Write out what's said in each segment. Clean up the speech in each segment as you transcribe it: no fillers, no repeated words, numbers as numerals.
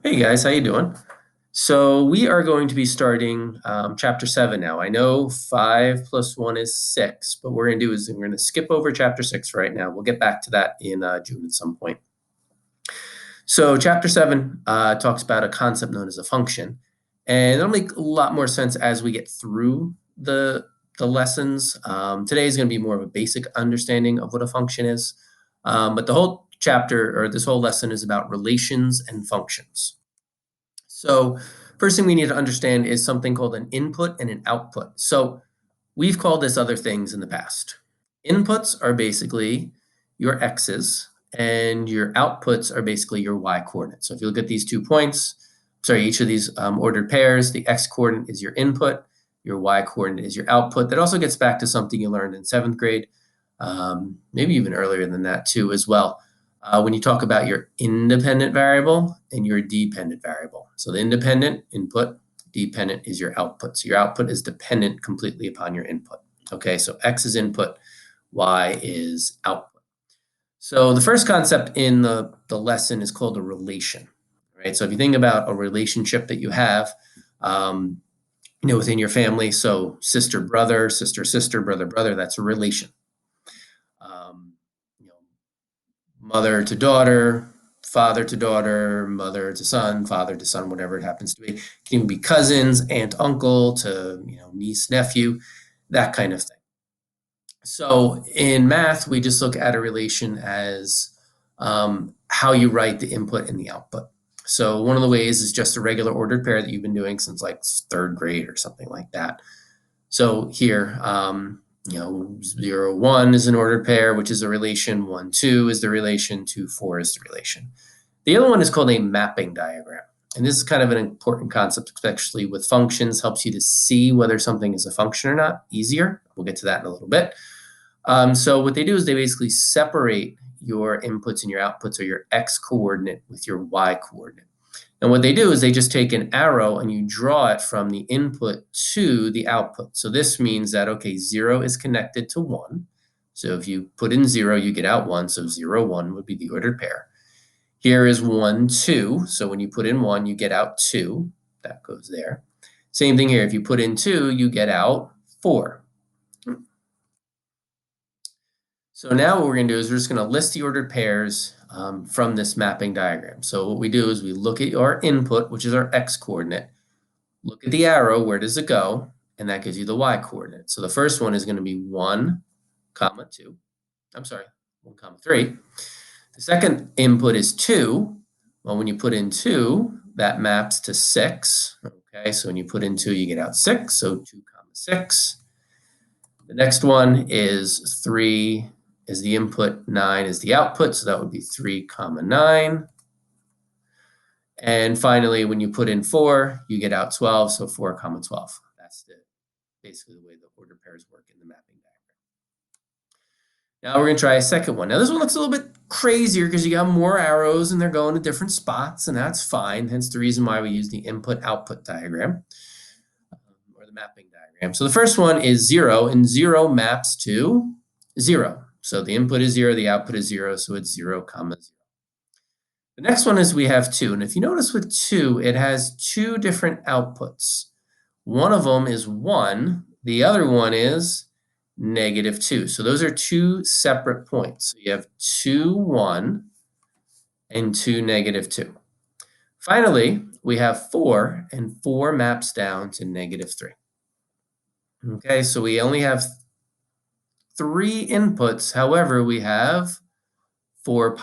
Hey guys, how you doing? So we are going to be starting chapter 7 now. I know 5 plus 1 is 6, but what we're going to do is we're going to skip over chapter 6 right now. We'll get back to that in June at some point. So chapter 7 talks about a concept known as a function, and it'll make a lot more sense as we get through the lessons. Today is going to be more of a basic understanding of what a function is, but the whole chapter or this whole lesson is about relations and functions. So, first thing we need to understand is something called an input and an output. So, we've called this other things in the past. Inputs are basically your x's, and your outputs are basically your y coordinates. So, if you look at these 2 points, sorry, each of these ordered pairs, the x coordinate is your input, your y coordinate is your output. That also gets back to something you learned in 7th grade, maybe even earlier than that, too, as well, when you talk about your independent variable and your dependent variable. So the independent input, dependent is your output. So your output is dependent completely upon your input. Okay, so x is input, y is output. So the first concept in the lesson is called a relation, right? So if you think about a relationship that you have, um, within your family, so sister, brother, sister, brother, brother, that's a relation. Um, you know, mother to daughter, father to daughter, mother to son, father to son, whatever it happens to be. It can even be cousins, aunt, uncle to niece, nephew, that kind of thing. So in math, we just look at a relation as how you write the input and the output. So one of the ways is just a regular ordered pair that you've been doing since like 3rd grade or something like that. So here, 0, 1 is an ordered pair, which is a relation. 1, 2 is the relation. 2, 4 is the relation. The other one is called a mapping diagram. And this is kind of an important concept, especially with functions, helps you to see whether something is a function or not easier. We'll get to that in a little bit. So what they do is they basically separate your inputs and your outputs, or your x coordinate with your y coordinate. And what they do is they just take an arrow and you draw it from the input to the output. So this means that, okay, 0 is connected to 1. So if you put in 0, you get out 1. So 0, 1 would be the ordered pair. Here is 1, 2. So when you put in 1, you get out 2. That goes there. Same thing here. If you put in 2, you get out 4. So now what we're going to do is we're just going to list the ordered pairs from this mapping diagram. So what we do is we look at our input, which is our x coordinate, look at the arrow, where does it go? And that gives you the y coordinate. So the first one is going to be 1, comma 2. I'm sorry, 1, comma 3. The second input is 2. Well, when you put in 2, that maps to 6. Okay, so when you put in 2, you get out 6. So 2, comma 6. The next one is 3 is the input, 9 is the output, so that would be 3, comma 9. And finally, when you put in 4, you get out 12, so 4, comma 12. That's basically the way the ordered pairs work in the mapping diagram. Now we're going to try a second one. Now this one looks a little bit crazier because you got more arrows and they're going to different spots, and that's fine. Hence the reason why we use the input-output diagram, or the mapping diagram. So the first one is 0, and 0 maps to 0. So the input is 0, the output is 0, so it's 0, comma 0. The next one is we have 2, and if you notice with 2, it has 2 different outputs. One of them is 1, the other one is -2. So those are 2 separate points. So you have 2, 1, and 2, -2. Finally, we have 4, and 4 maps down to -3. Okay, so we only have 3 inputs. However, we have 4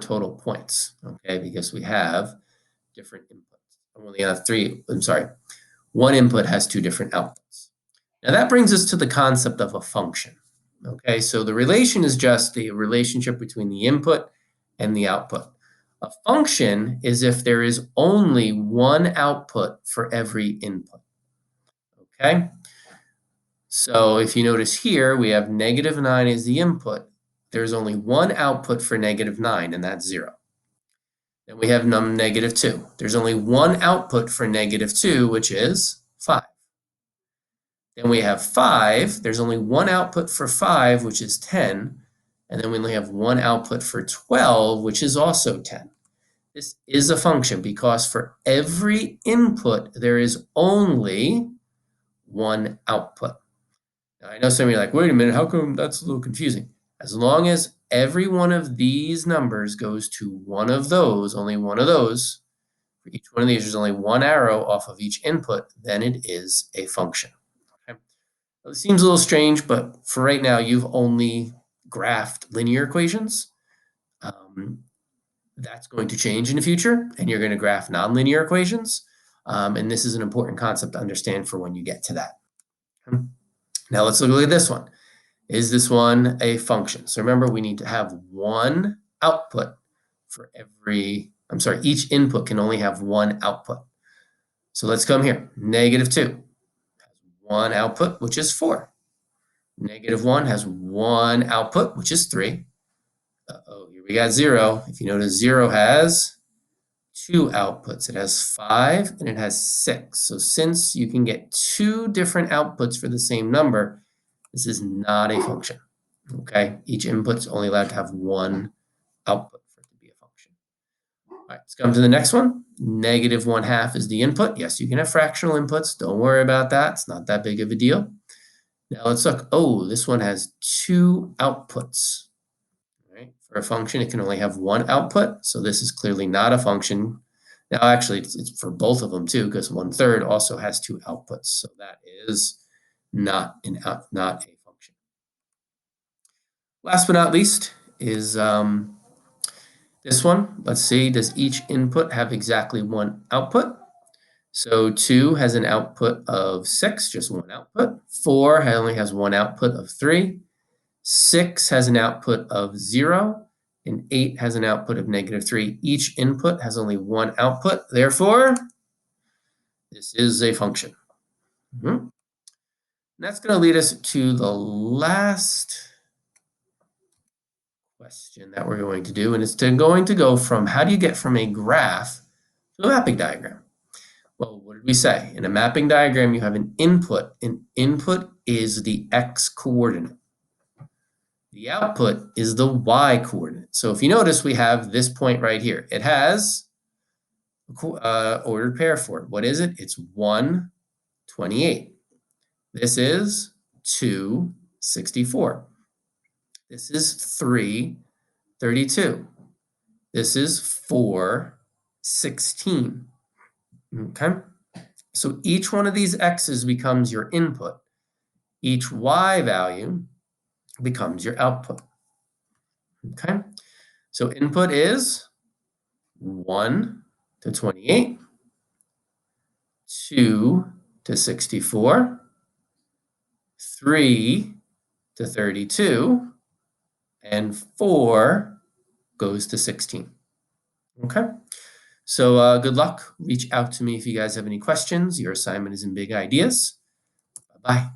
total points, okay, because we have different inputs. We only have 3, I'm sorry, 1 input has 2 different outputs. Now that brings us to the concept of a function. Okay, so the relation is just the relationship between the input and the output. A function is if there is only one output for every input. Okay, so if you notice here, we have -9 as the input. There's only one output for -9, and that's 0. Then we have -2. There's only one output for -2, which is 5. Then we have 5. There's only one output for 5, which is 10. And then we only have one output for 12, which is also 10. This is a function because for every input, there is only one output. Now, I know some of you are like, wait a minute, how come that's a little confusing? As long as every one of these numbers goes to one of those, only one of those, for each one of these, there's only one arrow off of each input, then it is a function. Okay? It seems a little strange, but for right now, you've only graphed linear equations. That's going to change in the future, and you're going to graph nonlinear equations. And this is an important concept to understand for when you get to that. Now let's look at this one. Is this one a function? So remember, we need to have one output for every, each input can only have one output. So let's come here. -2 has one output, which is 4. -1 has one output, which is 3. Uh-oh, here we got 0. If you notice, 0 has two outputs. It has 5 and it has 6. So since you can get two different outputs for the same number, this is not a function. Okay, each input's only allowed to have one output for it to be a function. All right, let's come to the next one. -1/2 is the input. Yes, you can have fractional inputs. Don't worry about that. It's not that big of a deal. Now let's look. Oh, this one has two outputs. Right? For a function, it can only have one output, so this is clearly not a function. Now, actually, it's for both of them too, because 1/3 also has two outputs, so that is not not a function. Last but not least is this one. Let's see, does each input have exactly one output? So 2 has an output of 6, just one output. 4 only has one output of 3. 6 has an output of 0, and 8 has an output of -3. Each input has only one output. Therefore, this is a function. And that's going to lead us to the last question that we're going to do, and it's going to go from how do you get from a graph to a mapping diagram? Well, what did we say? In a mapping diagram, you have an input. An input is the x coordinate. The output is the y coordinate. So if you notice, we have this point right here. It has ordered pair for it. What is it? It's 1, 28. This is 2, 64. This is 3, 32. This is 4, 16. Okay? So each one of these x's becomes your input. Each y value becomes your output. Okay? So input is 1 to 28, 2 to 64, 3 to 32, and 4 goes to 16. Okay? So good luck. Reach out to me if you guys have any questions. Your assignment is in Big Ideas. Bye-bye.